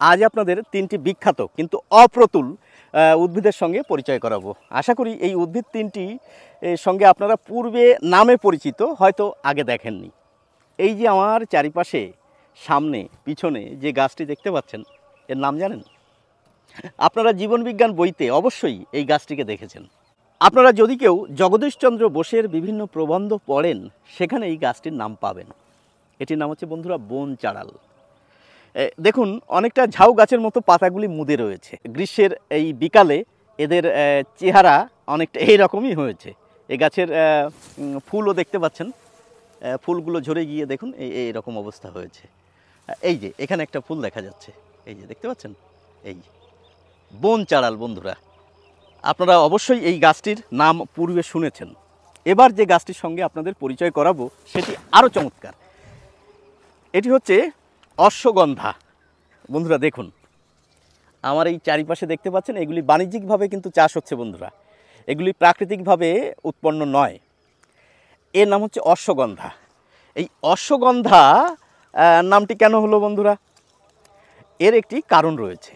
আজ আপনাদের তিনটি বিখ্যাত কিন্তু অপ্রতুল উদ্ভিদের সঙ্গে পরিচয় করাবো। আশা করি এই উদ্ভিদ তিনটি সঙ্গে আপনারা পূর্বে নামে পরিচিত, হয়তো আগে দেখেননি। এই যে আমার চারিপাশে সামনে পিছনে যে গাছটি দেখতে পাচ্ছেন, এর নাম জানেন? আপনারা জীবনবিজ্ঞান বইতে অবশ্যই এই গাছটিকে দেখেছেন। আপনারা যদি কেউ জগদীশচন্দ্র বোসের বিভিন্ন প্রবন্ধ পড়েন, সেখানে এই গাছটির নাম পাবেন। এটির নাম হচ্ছে বন্ধুরা বন চাড়াল। দেখুন, অনেকটা ঝাউ গাছের মতো পাতাগুলি মুদে রয়েছে। গ্রীষ্মের এই বিকালে এদের চেহারা অনেকটা এইরকমই হয়েছে। এই গাছের ফুলও দেখতে পাচ্ছেন, ফুলগুলো ঝরে গিয়ে দেখুন এইরকম অবস্থা হয়েছে। এই যে এখানে একটা ফুল দেখা যাচ্ছে, এই যে দেখতে পাচ্ছেন, এই বন চাড়াল। বন্ধুরা, আপনারা অবশ্যই এই গাছটির নাম পূর্বে শুনেছেন। এবার যে গাছটির সঙ্গে আপনাদের পরিচয় করাবো সেটি আরও চমৎকার। এটি হচ্ছে অশ্বগন্ধা। বন্ধুরা দেখুন, আমার এই চারিপাশে দেখতে পাচ্ছেন, এগুলি বাণিজ্যিকভাবে কিন্তু চাষ হচ্ছে বন্ধুরা, এগুলি প্রাকৃতিকভাবে উৎপন্ন নয়। এর নাম হচ্ছে অশ্বগন্ধা। এই অশ্বগন্ধা নামটি কেন হলো বন্ধুরা? এর একটি কারণ রয়েছে।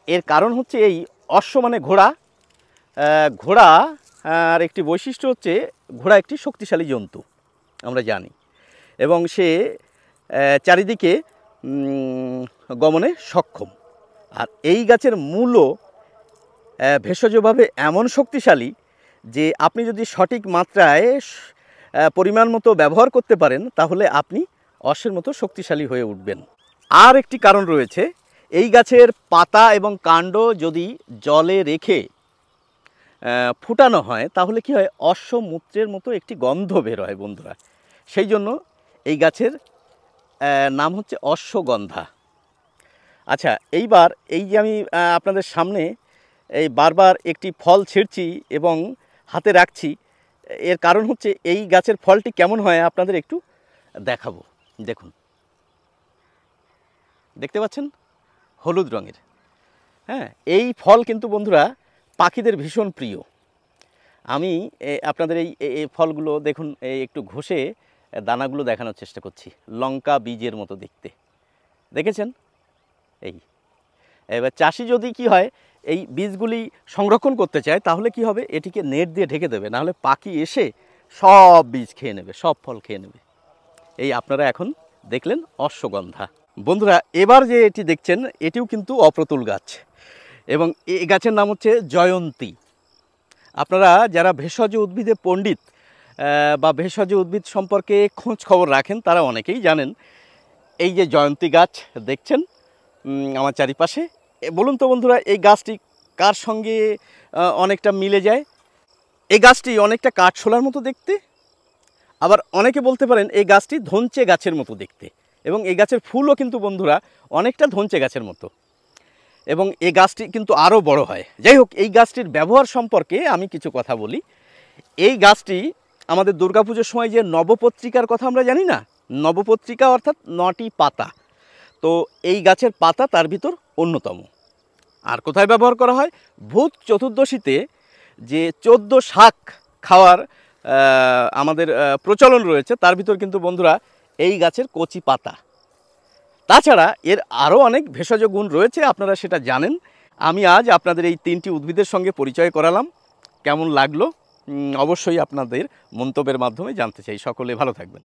এর কারণ হচ্ছে এই অশ্ব মানে ঘোড়া। ঘোড়া আর একটি বৈশিষ্ট্য হচ্ছে ঘোড়া একটি শক্তিশালী জন্তু, আমরা জানি, এবং সে চারিদিকে গমনে সক্ষম। আর এই গাছের মূলও ভেষজভাবে এমন শক্তিশালী যে আপনি যদি সঠিক মাত্রায় পরিমাণ মতো ব্যবহার করতে পারেন, তাহলে আপনি অশ্বের মতো শক্তিশালী হয়ে উঠবেন। আর একটি কারণ রয়েছে, এই গাছের পাতা এবং কাণ্ড যদি জলে রেখে ফুটানো হয়, তাহলে কি হয়, অশ্বমূত্রের মতো একটি গন্ধ বের হয় বন্ধুরা। সেই জন্য এই গাছের নাম হচ্ছে অশ্বগন্ধা। আচ্ছা, এইবার এই যে আমি আপনাদের সামনে এই বারবার একটি ফল ছিঁড়ছি এবং হাতে রাখছি, এর কারণ হচ্ছে এই গাছের ফলটি কেমন হয় আপনাদের একটু দেখাবো। দেখুন, দেখতে পাচ্ছেন, হলুদ রঙের। হ্যাঁ, এই ফল কিন্তু বন্ধুরা পাখিদের ভীষণ প্রিয়। আমি আপনাদের এই ফলগুলো দেখুন, একটু ঘষে দানাগুলো দেখানোর চেষ্টা করছি। লঙ্কা বীজের মতো দেখতে, দেখেছেন? এই এবার চাষি যদি কি হয়, এই বীজগুলি সংরক্ষণ করতে চায়, তাহলে কি হবে, এটিকে নেট দিয়ে ঢেকে দেবে, নাহলে পাখি এসে সব বীজ খেয়ে নেবে, সব ফল খেয়ে নেবে। এই আপনারা এখন দেখলেন অশ্বগন্ধা। বন্ধুরা, এবার যে এটি দেখছেন, এটিও কিন্তু অপ্রতুল গাছ, এবং এই গাছের নাম হচ্ছে জয়ন্তী। আপনারা যারা ভেষজ উদ্ভিদে পণ্ডিত বা ভেষজ উদ্ভিদ সম্পর্কে খোঁজ খবর রাখেন, তারা অনেকেই জানেন এই যে জয়ন্তী গাছ দেখছেন আমার চারিপাশে। বলুন তো বন্ধুরা, এই গাছটি কার সঙ্গে অনেকটা মিলে যায়? এই গাছটি অনেকটা কাঠশোলার মতো দেখতে, আবার অনেকে বলতে পারেন এই গাছটি ধনচে গাছের মতো দেখতে, এবং এই গাছের ফুলও কিন্তু বন্ধুরা অনেকটা ধনচে গাছের মতো, এবং এই গাছটি কিন্তু আরও বড় হয়। যাই হোক, এই গাছটির ব্যবহার সম্পর্কে আমি কিছু কথা বলি। এই গাছটি আমাদের দুর্গাপুজোর সময় যে নবপত্রিকার কথা আমরা জানি না, নবপত্রিকা অর্থাৎ 9টি পাতা, তো এই গাছের পাতা তার ভিতর অন্যতম। আর কোথায় ব্যবহার করা হয়? ভূত চতুর্দশীতে যে 14 শাক খাওয়ার আমাদের প্রচলন রয়েছে, তার ভিতর কিন্তু বন্ধুরা এই গাছের কচি পাতা। তাছাড়া এর আরও অনেক ভেষজ গুণ রয়েছে, আপনারা সেটা জানেন। আমি আজ আপনাদের এই তিনটি উদ্ভিদের সঙ্গে পরিচয় করালাম। কেমন লাগলো অবশ্যই আপনাদের মন্তব্যের মাধ্যমে জানতে চাই। সকলে ভালো থাকবেন।